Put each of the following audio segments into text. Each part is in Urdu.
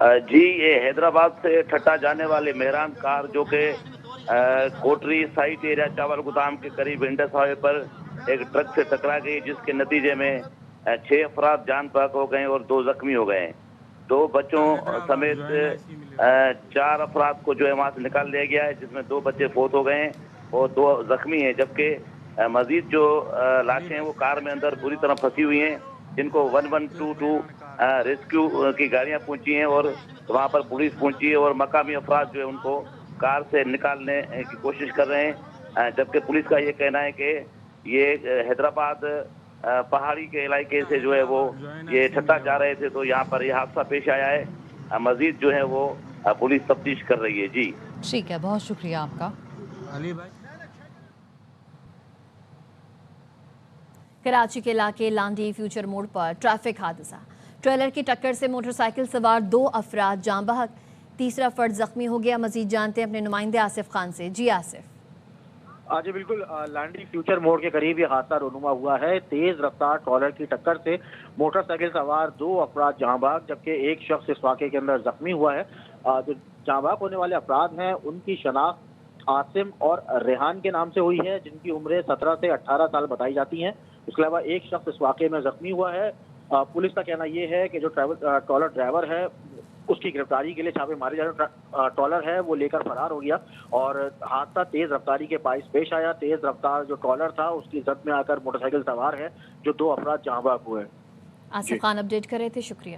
جی یہ حیدرآباد سے ٹھٹا جانے والے مہران کار جو کہ کوٹری سائٹ ایریا چاول گودام کے قریب انڈس ہائی وے پر ایک ٹرک سے ٹکرا گئی، جس کے نتیجے میں 6 افراد جان بحق ہو گئے اور 2 زخمی ہو گئے ہیں۔ 2 بچوں سمیت 4 افراد کو جو ہے وہاں سے نکال لیا گیا ہے، جس میں 2 بچے فوت ہو گئے ہیں اور 2 زخمی ہیں، جبکہ مزید جو لاشیں ہیں وہ کار میں اندر بری طرح پھنسی ہوئی ہیں، جن کو 1122 ریسکیو کی گاڑیاں پہنچی ہیں اور وہاں پر پولیس پہنچی ہے اور مقامی افراد جو ہے ان کو کار سے نکالنے کی کوشش کر رہے ہیں، جبکہ پولیس کا یہ کہنا ہے کہ یہ حیدرآباد پہاڑی کے علاقے سے جو ہے وہ یہ ٹھٹا جا رہے تھے تو یہاں پر یہ حادثہ پیش آیا ہے۔ مزید جو ہے وہ پولیس تفتیش کر رہی ہے۔ جی ٹھیک ہے، بہت شکریہ آپ کا۔ کراچی کے علاقے لانڈی فیوچر موڑ پر ٹریفک حادثہ، ٹریلر کی ٹکر سے موٹر سائیکل سوار 2 افراد جاں بحق، تیسرا فرد زخمی ہو گیا۔ مزید جانتے ہیں اپنے نمائندے آصف خان سے۔ جی آصف۔ جی بالکل، لانڈی فیوچر موڑ کے قریب یہ حادثہ رونما ہوا ہے۔ تیز رفتار ٹرالر کی ٹکر سے موٹر سائیکل سوار 2 افراد جاں بحق جبکہ ایک شخص اس واقعے کے اندر زخمی ہوا ہے۔ جو جاں بحق ہونے والے افراد ہیں ان کی شناخت عاصم اور ریحان کے نام سے ہوئی ہے، جن کی عمریں 17 سے 18 سال بتائی جاتی ہیں۔ اس کے علاوہ ایک شخص اس واقعے میں زخمی ہوا ہے۔ پولیس کا کہنا یہ ہے کہ جو ٹرالر ڈرائیور ہے اس کی گرفتاری کے لیے چھاپے مارے جا رہے، ٹرالر ہے وہ لے کر فرار ہو گیا اور حادثہ تیز رفتاری کے باعث پیش آیا۔ تیز رفتار جو ٹرالر تھا اس کی زد میں آ کر موٹر سائیکل سوار ہے جو 2 افراد جاں بحق ہوئے۔ آصف خان اپڈیٹ کر رہے تھے، شکریہ۔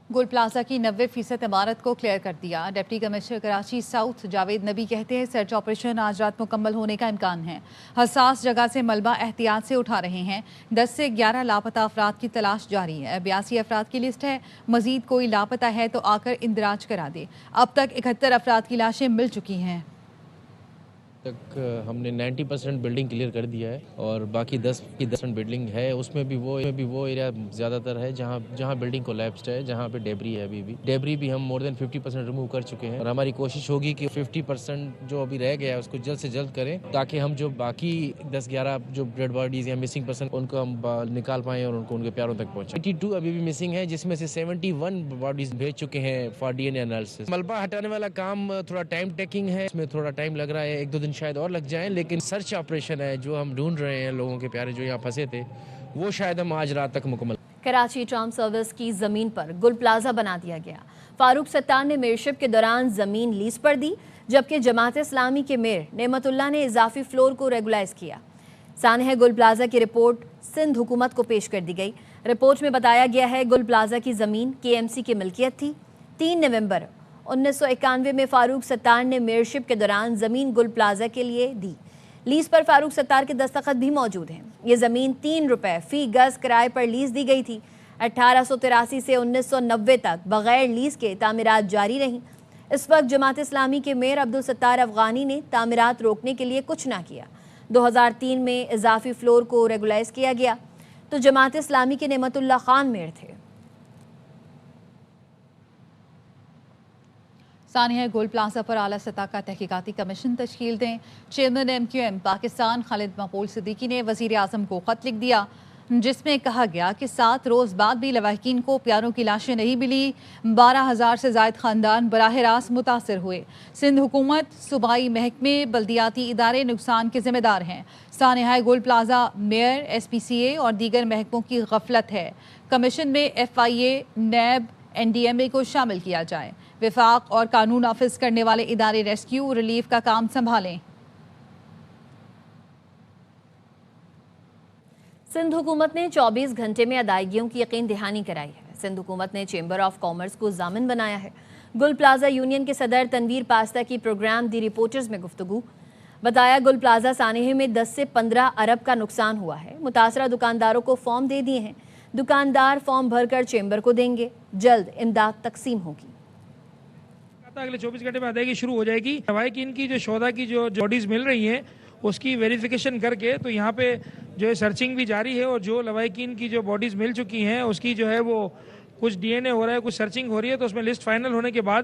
گل پلازا کی 90% عمارت کو کلیئر کر دیا۔ Deputy commissioner Karachi south Javed نبی کہتے ہیں سرچ آپریشن آج رات مکمل ہونے کا امکان ہے۔ حساس جگہ سے ملبہ احتیاط سے اٹھا رہے ہیں۔ 10 سے 11 لاپتہ افراد کی تلاش جاری ہے۔ 82 افراد کی لسٹ ہے، مزید کوئی لاپتہ ہے تو آ کر اندراج کرا دے۔ اب تک 71 افراد کی لاشیں مل چکی ہیں۔ تک ہم نے 90% بلڈنگ کلیئر کر دیا ہے اور باقی 10% بلڈنگ ہے، اس میں بھی وہ ایریا زیادہ تر ہے جہاں بلڈنگ کولیپسڈ ہے، جہاں پہ ڈیبری ہے۔ ابھی بھی ڈیبری بھی ہم مور دین 50% ریموو کر چکے ہیں اور ہماری کوشش ہوگی کہ 50% جو ابھی رہ گیا ہے اس کو جلد سے جلد کریں تاکہ ہم جو باقی 10-11 جو ڈیڈ باڈیز یا مسنگ پرسن ان کو ہم نکال پائیں اور ان کو ان کے پیاروں تک پہنچائیں۔ 82 ابھی بھی مسنگ ہے، جس میں سے 71 باڈیز بھیج چکے ہیں for D N A analysis. ملبہ ہٹانے والا کام تھوڑا ٹائم ٹیکنگ ہے، اس میں تھوڑا ٹائم لگ رہا ہے، 1-2 دن شاید اور لگ جائیں، لیکن سرچ آپریشن ہے جو ہم ڈھونڈ رہے ہیں لوگوں کے پیارے جو یہاں پھنسے تھے وہ شاید ہم آج رات تک مکمل۔ کراچی ٹرام سروس کی زمین پر گل پلازا بنا دیا گیا۔ فاروق ستار نے میئرشپ کے دوران زمین لیز پر دی، جبکہ جماعت اسلامی کے میئر نعمت اللہ نے اضافی فلور کو ریگولائز کیا۔ سانحہ گل پلازا کی رپورٹ سندھ حکومت کو پیش کر دی گئی۔ رپورٹ میں بتایا گیا ہے گل پلازا کی زمین KMC کی ملکیت تھی۔ 3 نومبر 1991 میں فاروق ستار نے میئرشپ کے دوران زمین گل پلازا کے لیے دی۔ لیز پر فاروق ستار کے دستخط بھی موجود ہیں۔ یہ زمین 3 روپے فی گز کرائے پر لیز دی گئی تھی۔ 1883 سے 1990 تک بغیر لیز کے تعمیرات جاری رہیں۔ اس وقت جماعت اسلامی کے میئر عبدالستار افغانی نے تعمیرات روکنے کے لیے کچھ نہ کیا۔ 2003 میں اضافی فلور کو ریگولائز کیا گیا تو جماعت اسلامی کے نعمت اللہ خان میئر تھے۔ سانحہ گول پلازا پر اعلیٰ سطح کا تحقیقاتی کمیشن تشکیل دیں۔ چیئرمین MQM پاکستان خالد مقبول صدیقی نے وزیر اعظم کو خط لکھ دیا، جس میں کہا گیا کہ 7 روز بعد بھی لواحقین کو پیاروں کی لاشیں نہیں ملی۔ 12,000 سے زائد خاندان براہ راست متاثر ہوئے۔ سندھ حکومت، صوبائی محکمے، بلدیاتی ادارے نقصان کے ذمہ دار ہیں۔ سانحہ گول پلازا میئر، SPCA اور دیگر محکموں کی غفلت ہے۔ کمیشن میں FIA، نیب، NDMA کو شامل کیا جائے۔ وفاق اور قانون نافذ کرنے والے ادارے ریسکیو ریلیف کا کام سنبھالیں۔ سندھ حکومت نے 24 گھنٹے میں ادائیگیوں کی یقین دہانی کرائی ہے۔ سندھ حکومت نے چیمبر آف کامرس کو ضامن بنایا ہے۔ گل پلازا یونین کے صدر تنویر پاستہ کی پروگرام دی رپورٹرز میں گفتگو۔ بتایا گل پلازا سانحے میں 10 سے 15 ارب کا نقصان ہوا ہے۔ متاثرہ دکانداروں کو فارم دے دیے ہیں۔ دکاندار فارم بھر کر چیمبر کو دیں گے۔ جلد امداد تقسیم ہوگی۔ اگلے 24 گھنٹے میں ادائیگی شروع ہو جائے گی۔ لواحقین کی جو شہدا کی جو باڈیز مل رہی ہیں اس کی ویریفیکیشن کر کے تو یہاں پہ جو ہے سرچنگ بھی جاری ہے اور جو لواحقین کی جو باڈیز مل چکی ہیں اس کی جو ہے وہ کچھ DNA ہو رہا ہے، کچھ سرچنگ ہو رہی ہے، تو اس میں لسٹ فائنل ہونے کے بعد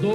2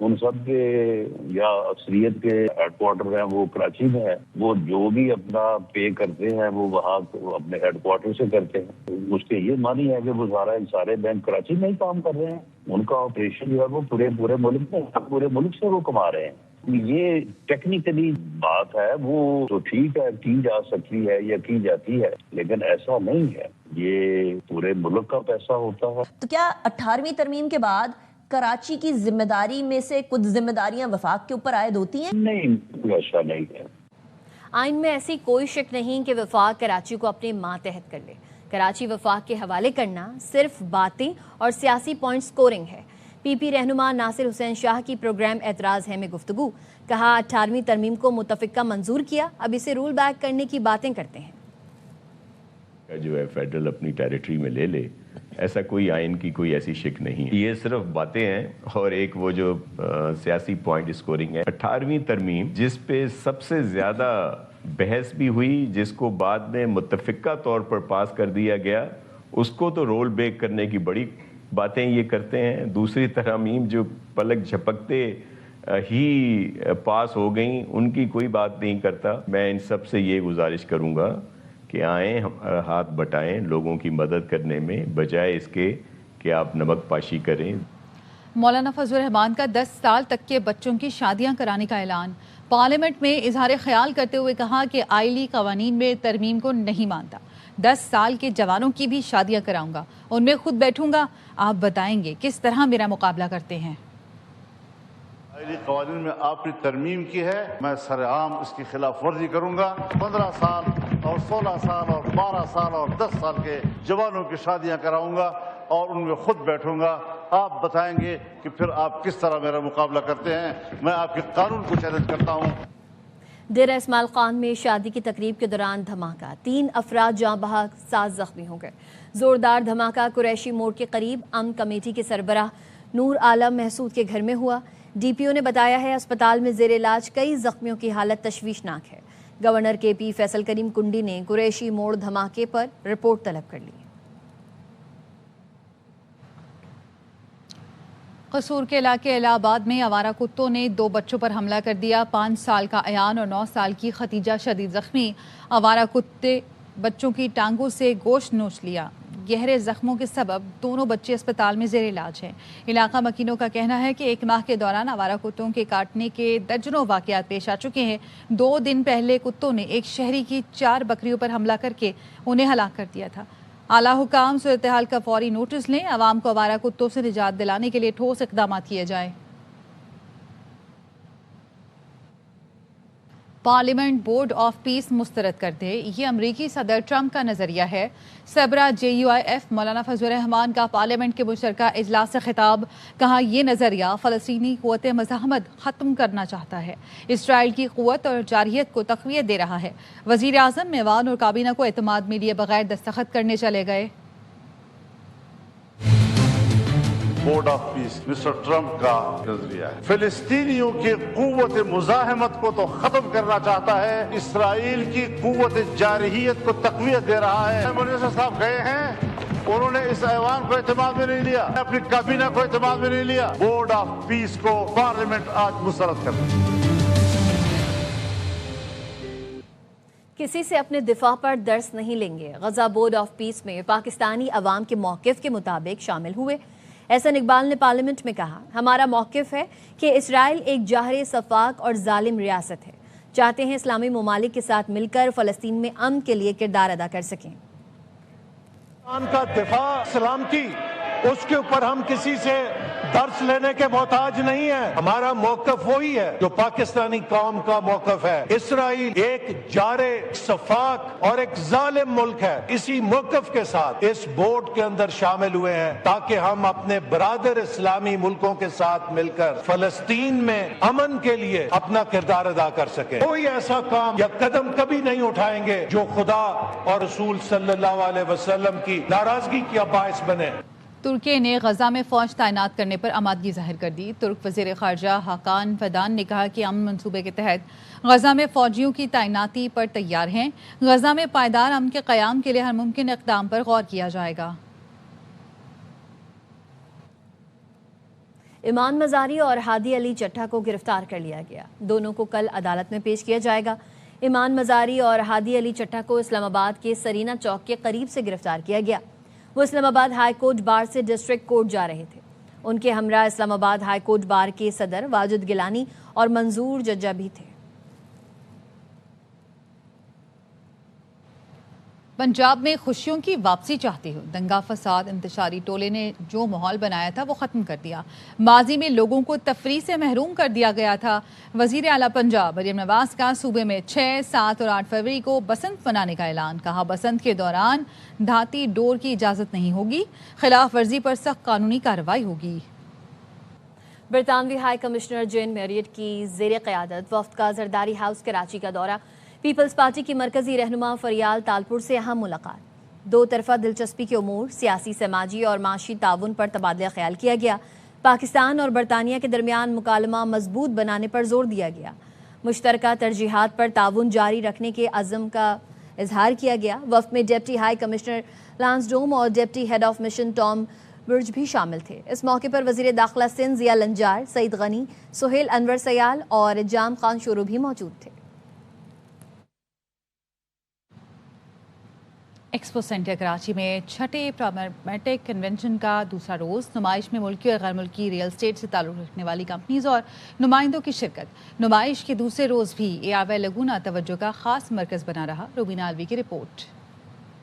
ان سب کے یا اکثریت کے ہیڈ کوارٹر ہیں وہ کراچی میں ہے. وہ جو بھی اپنا پے کرتے ہیں وہ وہاں اپنے ہیڈ کوارٹر سے کرتے ہیں. اس کے یہ معنی ہے کہ وہ سارے بینک کراچی میں ہی کام کر رہے ہیں. ان کا آپریشن جو ہے وہ پورے ملک میں، پورے ملک سے وہ کما رہے ہیں. یہ ٹیکنیکلی بات ہے، وہ تو ٹھیک ہے کی جا سکتی ہے یا کی جاتی ہے، لیکن ایسا نہیں ہے. یہ پورے ملک کا پیسہ ہوتا ہے. تو کیا 18ویں ترمیم کے بعد کراچی کی ذمہ داری میں سے کچھ ذمہ داریاں وفاق کے اوپر عائد ہوتی ہیں؟ نہیں، ایسا نہیں ہے. آئین میں ایسی کوئی شک نہیں کہ وفاق کراچی کو اپنے ماتحت کر لے. کراچی وفاق کے حوالے کرنا صرف باتیں اور سیاسی پوائنٹ سکورنگ ہے. پی پی رہنما ناصر حسین شاہ کی پروگرام اعتراض ہے میں گفتگو. کہا 18ویں ترمیم کو متفقہ منظور کیا، اب اسے رول بیک کرنے کی باتیں کرتے ہیں. جو ہے فیڈرل اپنی ٹیریٹری میں لے لے، ایسا کوئی آئین کی کوئی ایسی شک نہیں. یہ صرف باتیں ہیں اور ایک وہ جو سیاسی پوائنٹ اسکورنگ ہے. 18ویں ترمیم جس پہ سب سے زیادہ بحث بھی ہوئی، جس کو بعد میں متفقہ طور پر پاس کر دیا گیا، اس کو تو رول بیک کرنے کی بڑی باتیں یہ کرتے ہیں. دوسری ترامیم جو پلک جھپکتے ہی پاس ہو گئیں، ان کی کوئی بات نہیں کرتا. میں ان سب سے یہ گزارش کروں گا کہ آئیں ہاتھ بٹائیں لوگوں کی مدد کرنے میں، بجائے اس کے کہ آپ نمک پاشی کریں. مولانا فضل الرحمان کا 10 سال تک کے بچوں کی شادیاں کرانے کا اعلان. پارلیمنٹ میں اظہار خیال کرتے ہوئے کہا کہ آئلی قوانین میں ترمیم کو نہیں مانتا. 10 سال کے جوانوں کی بھی شادیاں کراؤں گا، ان میں خود بیٹھوں گا. آپ بتائیں گے کس طرح میرا مقابلہ کرتے ہیں. قوانین میں آپ نے ترمیم کی ہے، میں سرعام اس کی خلاف ورزی کروں گا. 15 سال اور 16 سال اور 12 سال اور 10 سال کے جوانوں کی شادیاں کراؤں گا اور ان میں خود بیٹھوں گا. آپ بتائیں گے کہ پھر آپ کس طرح میرا مقابلہ کرتے ہیں. میں آپ کے قانون کو چیلنج کرتا ہوں. ڈیرہ اسماعیل خان میں شادی کی تقریب کے دوران دھماکہ، 3 افراد جاں بحق، 7 زخمی ہو گئے. زوردار دھماکہ قریشی موڑ کے قریب امن کمیٹی کے سربراہ نور عالم محسود کے گھر میں ہوا. ڈی پی او نے بتایا ہے اسپتال میں زیر علاج کئی زخمیوں کی حالت تشویشناک ہے. گورنر کے پی فیصل کریم کنڈی نے قریشی موڑ دھماکے پر رپورٹ طلب کر لی. قصور کے علاقے الہ آباد میں آوارہ کتوں نے 2 بچوں پر حملہ کر دیا. 5 سال کا ایان اور 9 سال کی ختیجہ شدید زخمی. آوارہ کتے بچوں کی ٹانگوں سے گوشت نوچ لیا. گہرے زخموں کے سبب دونوں بچے اسپتال میں زیر علاج ہیں. علاقہ مکینوں کا کہنا ہے کہ 1 ماہ کے دوران آوارہ کتوں کے کاٹنے کے درجنوں واقعات پیش آ چکے ہیں. 2 دن پہلے کتوں نے ایک شہری کی 4 بکریوں پر حملہ کر کے انہیں ہلاک کر دیا تھا. اعلیٰ حکام صورتحال کا فوری نوٹس لیں. عوام کو آوارہ کتوں سے نجات دلانے کے لیے ٹھوس اقدامات کیے جائیں. پارلیمنٹ بورڈ آف پیس مسترد کر دے، یہ امریکی صدر ٹرمپ کا نظریہ ہے. سربراہ JUIF مولانا فضل الرحمان کا پارلیمنٹ کے مشترکہ اجلاس سے خطاب. کہا یہ نظریہ فلسطینی قوت مزاحمت ختم کرنا چاہتا ہے، اسرائیل کی قوت اور جارحیت کو تقویت دے رہا ہے. وزیر اعظم ایوان اور کابینہ کو اعتماد میں لیے بغیر دستخط کرنے چلے گئے. Board of peace mister Trump کا نظریہ ہے، فلسطینیوں کی قوت مزاحمت کو تو ختم کرنا چاہتا ہے، اسرائیل کی قوت جارحیت کو تقویت دے رہا ہے. منسٹر صاحب گئے ہیں، انہوں نے اس ایوان کو اعتماد میں نہیں لیا، اپنی کابینہ کو اعتماد میں نہیں لیا. بورڈ آف پیس کو پارلیمنٹ آج مسترد کر دیا. کسی سے اپنے دفاع پر درس نہیں لیں گے. غزہ بورڈ آف پیس میں پاکستانی عوام کے موقف کے مطابق شامل ہوئے. احسن اقبال نے پارلیمنٹ میں کہا، ہمارا موقف ہے کہ اسرائیل ایک جاہر سفاک اور ظالم ریاست ہے. چاہتے ہیں اسلامی ممالک کے ساتھ مل کر فلسطین میں امن کے لیے کردار ادا کر سکیں. کا دفاع سلامتی، اس کے اوپر ہم کسی سے درس لینے کے محتاج نہیں ہیں. ہمارا موقف وہی ہے جو پاکستانی قوم کا موقف ہے. اسرائیل ایک جارے صفاق اور ایک ظالم ملک ہے. اسی موقف کے ساتھ اس بورڈ کے اندر شامل ہوئے ہیں تاکہ ہم اپنے برادر اسلامی ملکوں کے ساتھ مل کر فلسطین میں امن کے لیے اپنا کردار ادا کر سکیں. کوئی ایسا کام یا قدم کبھی نہیں اٹھائیں گے جو خدا اور رسول صلی اللہ علیہ وسلم کی ناراضگی کا باعث بنے. ترکی نے غزہ میں فوج تعینات کرنے پر آمادگی ظاہر کر دی. ترک وزیر خارجہ حاکان فیدان نے کہا کہ امن منصوبے کے تحت غزہ میں فوجیوں کی تعیناتی پر تیار ہیں. غزہ میں پائیدار امن کے قیام کے لیے ہر ممکن اقدام پر غور کیا جائے گا. ایمان مزاری اور ہادی علی چٹھا کو گرفتار کر لیا گیا. دونوں کو کل عدالت میں پیش کیا جائے گا. ایمان مزاری اور ہادی علی چٹھا کو اسلام آباد کے سرینا چوک کے قریب سے گرفتار کیا گیا. وہ اسلام آباد ہائی کورٹ بار سے ڈسٹرکٹ کورٹ جا رہے تھے. ان کے ہمراہ اسلام آباد ہائی کورٹ بار کے صدر واجد گیلانی اور منظور ججا بھی تھے. پنجاب میں خوشیوں کی واپسی چاہتے ہو دنگا فساد انتشاری ٹولے نے جو ماحول بنایا تھا وہ ختم کر دیا. ماضی میں لوگوں کو تفریح سے محروم کر دیا گیا تھا. وزیر اعلیٰ پنجاب مریم نواز کا صوبے میں 6, 7 اور 8 فروری کو بسنت منانے کا اعلان. کہا بسنت کے دوران دھاتی ڈور کی اجازت نہیں ہوگی. خلاف ورزی پر سخت قانونی کارروائی ہوگی. برطانوی ہائی کمشنر جین میریٹ کی زیر قیادت وفد کا زرداری ہاؤس کراچی کا دورہ. پیپلز پارٹی کی مرکزی رہنما فریال تالپور سے اہم ملاقات. دو طرفہ دلچسپی کے امور، سیاسی، سماجی اور معاشی تعاون پر تبادلہ خیال کیا گیا. پاکستان اور برطانیہ کے درمیان مکالمہ مضبوط بنانے پر زور دیا گیا. مشترکہ ترجیحات پر تعاون جاری رکھنے کے عزم کا اظہار کیا گیا. وفد میں deputy high commissioner Lance Domm اور deputy head of mission Tom Bridge بھی شامل تھے. اس موقع پر وزیر داخلہ سندھ ضیاء لنجار، سعید غنی، سہیل انور سیال اور جام خان شورو بھی موجود تھے. ایکسپو سینٹر کراچی میں چھٹے پراگمیٹک کنونشن کا دوسرا روز. نمائش میں ملکی اور غیر ملکی ریئل اسٹیٹ سے تعلق رکھنے والی کمپنیز اور نمائندوں کی شرکت. نمائش کے دوسرے روز بھی اے آر وائی لگونا توجہ کا خاص مرکز بنا رہا. روبینہ الوی کی رپورٹ.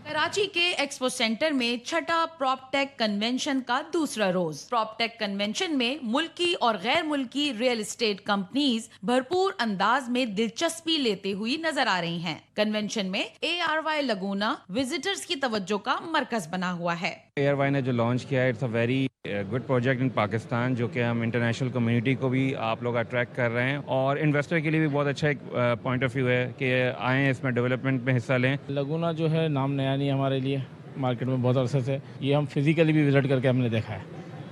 کراچی کے ایکسپو سینٹر میں چھٹا پراپ ٹیک کنونشن کا دوسرا روز. پراپ ٹیک کنونشن میں ملکی اور غیر ملکی ریئل اسٹیٹ کمپنیز بھرپور انداز میں دلچسپی لیتے ہوئی نظر آ رہی ہیں. کنونشن میں اے آر وائی لگونا وزٹرز کی توجہ کا مرکز بنا ہوا ہے. اے آر وائی نے جو لانچ کیا ہے it's a very good project in Pakistan, جو کہ ہم انٹرنیشنل کمیونٹی کو بھی آپ لوگ اٹریکٹ کر رہے ہیں اور انویسٹر کے لیے بھی بہت اچھا ایک پوائنٹ آف ویو ہے کہ آئیں اس میں ڈیولپمنٹ میں حصہ لیں. لگونا جو ہے نام نیا نہیں ہمارے لیے، مارکیٹ میں بہت عرصے سے یہ ہم فزیکلی بھی وزٹ کر کے ہم نے دیکھا ہے.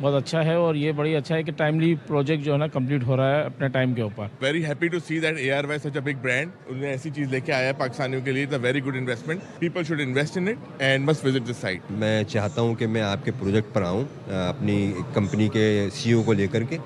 بہت اچھا ہے اور یہ بڑی اچھا ہے کہ ٹائملی پروجیکٹ جو ہے نا کمپلیٹ ہو رہا ہے اپنے ٹائم کے اوپر. Very happy to see that A R Y such a big brand. انہوں نے ایسی چیز لے کے آیا ہے پاکستانیوں کے لیے. It's a very good investment. People should invest in it and must visit this site. میں چاہتا ہوں کہ میں آپ کے پروجیکٹ پر آؤں اپنی کمپنی کے سی او کو لے کر کے،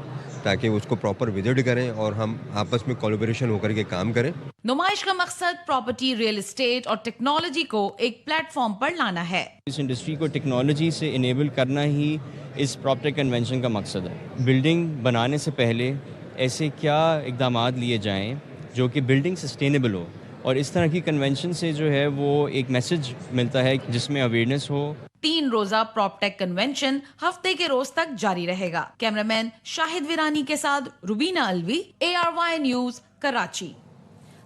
تاکہ اس کو پراپر وزٹ کریں اور ہم آپس میں کولیبریشن ہو کر کے کام کریں. نمائش کا مقصد پراپرٹی، ریئل اسٹیٹ اور ٹیکنالوجی کو ایک پلیٹ فارم پر لانا ہے. اس انڈسٹری کو ٹیکنالوجی سے انیبل کرنا ہی اس پراپ ٹیک کنونشن کا مقصد ہے. بلڈنگ بنانے سے پہلے ایسے کیا اقدامات لیے جائیں جو کہ بلڈنگ سسٹینیبل ہو، اور اس طرح کی کنونشن سے جو ہے وہ ایک میسج ملتا ہے جس میں اویئرنیس ہو. 3 روزہ پراپ ٹیک کنونشن ہفتے کے روز تک جاری رہے گا. کیمرامین شاہد ویرانی کے ساتھ Rubina Alvi, A R Y news, Karachi.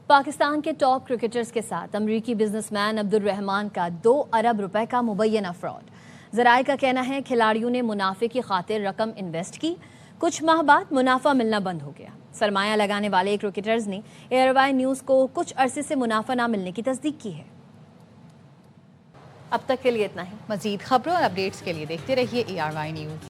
Pakistan کے ٹاپ کرکٹرز کے ساتھ امریکی بزنس مین عبد الرحمان کا 2 ارب روپے کا مبینہ فراڈ. ذرائع کا کہنا ہے کھلاڑیوں نے منافع کی خاطر رقم انویسٹ کی. کچھ ماہ بعد منافع ملنا بند ہو گیا. سرمایہ لگانے والے کرکٹرز نے اے آر وائی نیوز کو کچھ عرصے سے منافع نہ ملنے کی تصدیق کی ہے. اب تک کے لیے اتنا ہی. مزید خبروں اور اپڈیٹس کے لیے دیکھتے رہیے اے آر وائی نیوز.